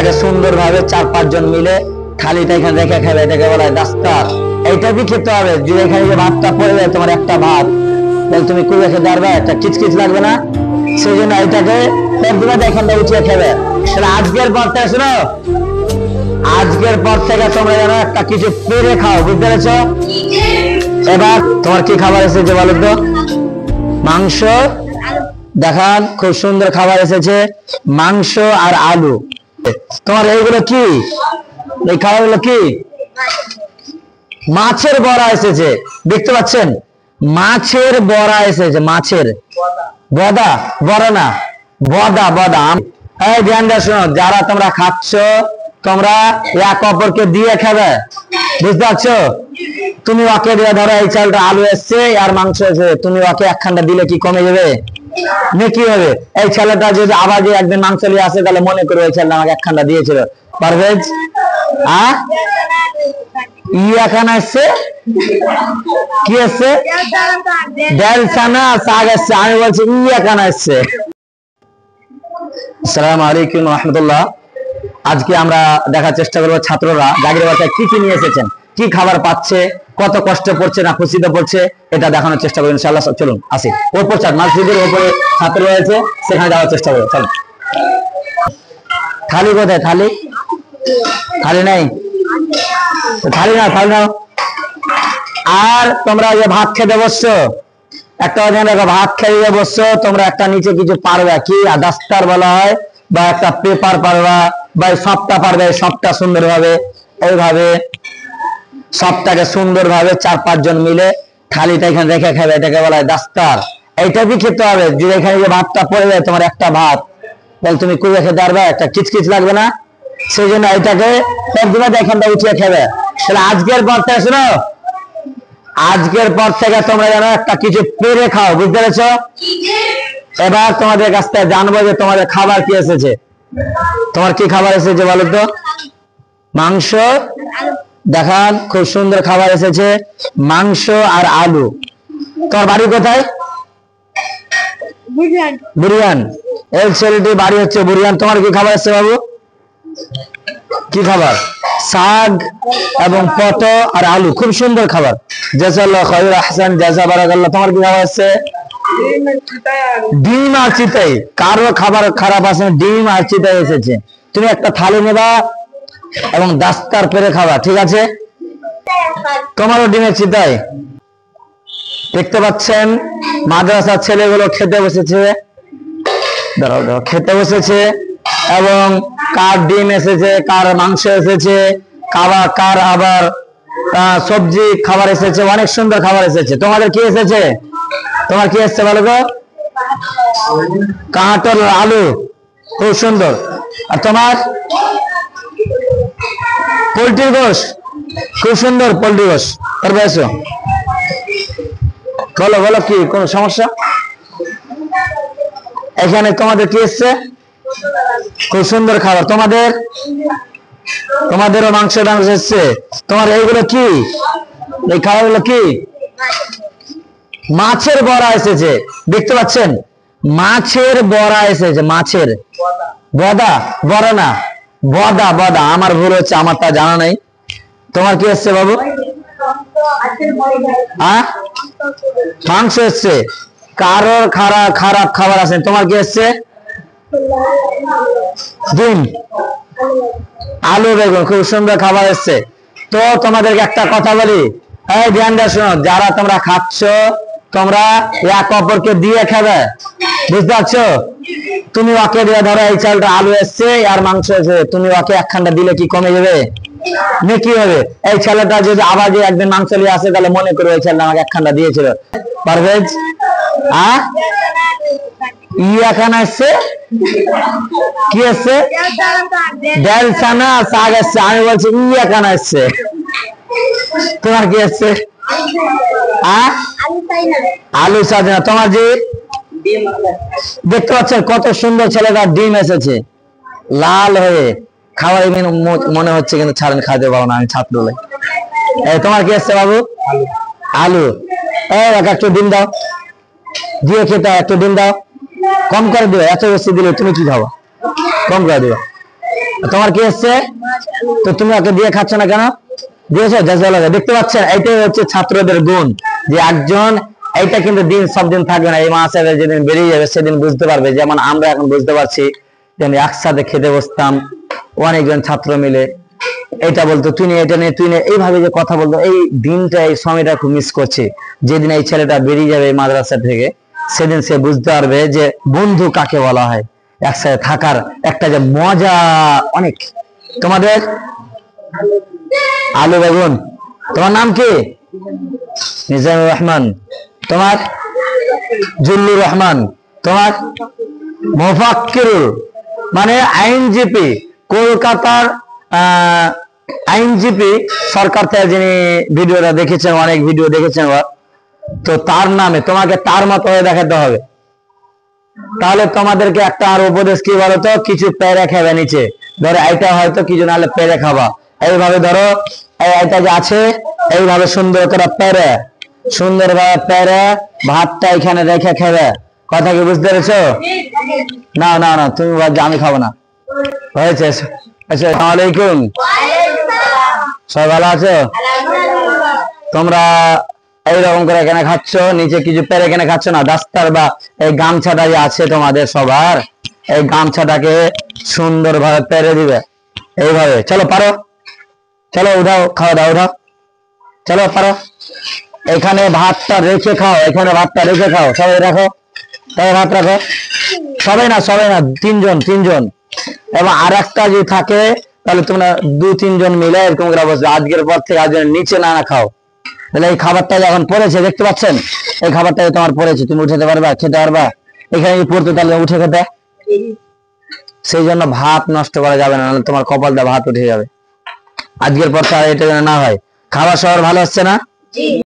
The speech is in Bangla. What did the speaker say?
সবটাকে সুন্দরভাবে 4-5 জন মিলে থালিটা এখানে রেখে খাবে, এটাকে বলা হয় দাস্তার। এইটা কি খেতে হবে? যদি এখানে যে ভাতটা পড়ে যায়, তোমার একটা ভাত, তাহলে তুমি কুড়ে খেতে পারবে, একটা কিচকিচ লাগবে না? সেই জন্য এটাকে এখানটা উঠিয়ে খাবে। তাহলে আজকের পর থেকে শোনো, আজকের পর থেকে তোমরা যেন একটা কিছু পেরে খাও, বুঝতে পেরেছ? এবার তোমার কি খাবার এসেছে বলো তো? মাংস। দেখান, খুব সুন্দর খাবার এসেছে, মাংস আর আলু। তোমার এইগুলো কি? এই খাবারগুলো কি? মাছের বড়া এসেছে, দেখতে পাচ্ছেন? মাছের বড়া এসেছে, মাছের বদা, বড়া না, বদা, বদা। এই ধ্যান দিয়ে শোনো, যারা তোমরা খাচ্ছ, তোমরা এক অপরকে দিয়ে খাবে, বুঝতে পারছো? তুমি ওকে দিয়ে ধরো এই চালটা আলু এসছে আর মাংস এসেছে, তুমি ওকে একখানটা দিলে কি কমে যাবে? কি হবে? এই ছেলেটা যদি আবার যে একদিন মাংস নিয়ে আসে, তাহলে মনে করবে এই ছেলেটা আমাকে একখানটা দিয়েছিল। পারভেজ এখানে আসছে, কি আসছে? শাক আসছে। আমি বলছি এখানে আসছে। আসসালামু আলাইকুম রহমতুল্লাহ। আজকে আমরা দেখার চেষ্টা করবো ছাত্ররা জাগির বাচ্চা কি কি নিয়ে এসেছেন, কি খাবার পাচ্ছে, কত কষ্ট পড়ছে না খুশিতে পড়ছে, এটা দেখানোর চেষ্টা করবো ইনশাআল্লাহ। চলুন আসি, ওপর ছাদ মসজিদের উপরে ছাত্র রয়েছে, সেখানে যাওয়ার চেষ্টা করবো। চলুন। থালি কোথায়? থালি, থালি নাই, থালি নাও, থালি নাও। আর তোমরা যে ভাত খেতে বসছো, একটা ভাত খেয়ে বসছো, তোমরা একটা নিচে কিছু পারবে, কি দাস্তার বলা হয়, বা একটা পেপার পারবা, বা সবটা পারবে, সবটা সুন্দরভাবে এইভাবে সবটাকে সুন্দরভাবে 4-5 জন মিলে থালিটা এখানে রেখে খাবে, এটাকে বলা হয় দাস্তার। এইটা কি খেতে হবে? যদি এখানে যে ভাতটা পড়ে যায়, তোমার একটা ভাত, তাহলে তুমি কুড়ে খেতে পারবে, একটা কিচকিচ লাগবে না? সেই জন্য এটাকে এখানটা উঠিয়ে খাবে। তাহলে আজকের পর থেকে শোনো, আজকের পর থেকে তোমরা যেন একটা কিছু পেরে খাও, বুঝতে পেরেছ? এবার তোমাদের কাছ থেকে জানবো যে তোমাদের খাবার কি এসেছে। তোমার কি খাবার এসেছে বলো তো? মাংস। দেখান, খুব সুন্দর খাবার এসেছে, মাংস আর আলু। তোমার বাড়ি কোথায়? বুড়িয়ান। এই ছেলেটি বাড়ি হচ্ছে বুড়িয়ান। তোমার কি খাবার এসেছে বাবু? কি খাবার? শাক এবং পটো আর আলু, খুব সুন্দর খাবার। জাযাকাল্লাহু খায়র আহসান, জাযা বারাকাল্লাহ। তোমার কি খাবার আছে? ডিম আর চিতাই। কারো খাবার খারাপ আছে? ডিম আর চিতাই এসেছে। তুমি একটা থালি নেবা এবং দাস্তার পেরে খাবা, ঠিক আছে? তোমারও ডিমের চিতাই। দেখতে পাচ্ছেন মাদ্রাসার ছেলেগুলো খেতে বসেছে, দাঁড়াও দাঁড়াও, খেতে বসেছে, এবং কার ডিম এসেছে, কার মাংস এসেছে, কার আবার সবজি খাবার এসেছে, অনেক সুন্দর খাবার এসেছে। তোমাদের কি এসেছে? তোমার কি এসেছে বলো তো? কাঁঠাল, আলু, খুব সুন্দর। আর তোমার? পোল্ট্রির গোশ, খুব সুন্দর পোল্ট্রি গোশ। করবে এসো, বলো বলো, কি কোন সমস্যা? এখানে তোমাদের কি এসছে? খুব সুন্দর খাবার। তোমাদের? তোমাদেরও মাংস টাংস এসছে। তোমার এইগুলো কি? এই খাবারগুলো কি? মাছের বড়া এসেছে, দেখতে পাচ্ছেন? মাছের বড়া এসেছে, মাছের বদা, বড়া না, বদা, বদা। আমার ভুল হচ্ছে, আমার তা জানা নাই। তোমার কি এসছে বাবু? মাংস এসছে। কারোর খারাপ খাবার আছে? তোমার কি এসছে? ডিম, আলু, বেগুন, খুব সুন্দর খাবার এসছে। তো তোমাদেরকে একটা কথা বলি, এই ধ্যান দিয়ে শোনো, যারা তোমরা খাচ্ছ, তোমরা এক অপরকে দিয়ে খাবে, বুঝতে পারছো? তুমি ওকে দিয়ে ধরো এই চালটা আলু এসছে আর মাংস এসছে, তুমি ওকে একখানটা দিলে কি কমে যাবে? কি হবে? এই ছেলেটা যদি আবার যে একদিন মাংস নিয়ে আসে, তাহলে মনে করবে এই ছেলেটা আমাকে একখানটা দিয়েছিল। পারভেজ এখানে আসছে, কি আসছে? ডাল, চানা, শাক আসছে। আমি বলছি এখানে আসছে। তোমার কি আসছে? আলু, সাজনা। তোমার যে দেখতে পাচ্ছেন কত সুন্দর ছেলেটা ডিম এসেছে, লাল হয়ে খাওয়ার মনে হচ্ছে, কিন্তু ছাড়েন, খাইতে পারবো না, আমি ছাত্র। তোমার কি আসছে বাবু? আলু। একটু ডিম দাও, দিয়ে খেতে একটু ডিম দাও, কম করে দিবে, এত বেশি দিলে তুমি কি খাবো? কম করে দিবে। তোমার কি এসছে? তো তুমি ওকে দিয়ে খাচ্ছ না কেন? দিয়েছো, জাযাকাল্লাহ। দেখতে পাচ্ছেন, এইটাই হচ্ছে ছাত্রদের গুণ, যে একজন এইটা কিন্তু দিন সব দিন থাকবে না, এই মাসায়ের যেদিন বেরিয়ে যাবে সেদিন বুঝতে পারবে। যেমন আমরা এখন বুঝতে পারছি যে একসাথে খেতে বসতাম অনেকজন ছাত্র মিলে, এটা বলতো তুই নে, এটা নে, তুই নে, এইভাবে যে কথা বলতো, এই দিনটা এই সময়টা খুব মিস করছি। যেদিন এই ছেলেটা বেরিয়ে যাবে এই মাদ্রাসা থেকে, সেদিন সে বুঝতে পারবে যে বন্ধু কাকে বলা হয়, একসাথে থাকার একটা যে মজা অনেক। তোমাদের আলু বেগুন। তোমার নাম কি? নিজামুর রহমান। তোমার? জুল্লুর রহমান। তোমার? মুফাক্কিরুল, মানে আইনজীবী, কলকাতার আইনজীবী, সরকার থেকে যিনি ভিডিওটা দেখেছেন, অনেক ভিডিও দেখেছেন, তো তার নামে তোমাকে তার মতো হয়ে দেখাতে হবে। তাহলে তোমাদেরকে একটা আর উপদেশ কি বলতো, কিছু পেরে খাবে নিচে, ধরো এইটা হয়তো কিছু নাহলে পেরে খাবা, এইভাবে ধরো এইটা যে আছে, এইভাবে সুন্দর করে পেরে, সুন্দরভাবে পেরে ভাতটা এখানে রেখে খাবে। কথা কি বুঝতে পেরেছো? না না না, তুমি বলছো আমি খাবো না। হয়েছে। আচ্ছা, আসসালামু আলাইকুম। সবাই ভালো আছো? তোমরা এইরকম করে এখানে খাচ্ছ, নিচে কিছু পেরে এখানে খাচ্ছ না। ডাস্তার বা এই গামছাটা যে আছে তোমাদের সবার, এই গামছাটাকে সুন্দরভাবে পেরে দিবে এইভাবে। চলো পারো, চলো উঠাও, খাওয়া দাও, উঠাও, চলো পারো। এখানে ভাতটা রেখে খাও, এখানে ভাতটা রেখে খাও, সবাই রাখো, সবাই ভাত রাখো। সবাই না, সবাই না, তিনজন তিনজন। এবং আর একটা যদি থাকে তাহলে তোমরা 2-3 জন মিলে এরকম করে বসবে। আজকের পর থেকে আজ নিচে না খাও। তাহলে এই খাবারটা যখন পড়েছে, দেখতে পাচ্ছেন এই খাবারটা তোমার পড়েছে, তুমি উঠে পারবা, খেতে পারবা? এখানে যদি পড়তো তাহলে উঠে খেতে। সেই জন্য ভাত নষ্ট করা যাবে না, নাহলে তোমার কপালটা ভাত উঠে যাবে। আজকের পর তো এটা যেন না হয়। খাবার সবার ভালো হচ্ছে না?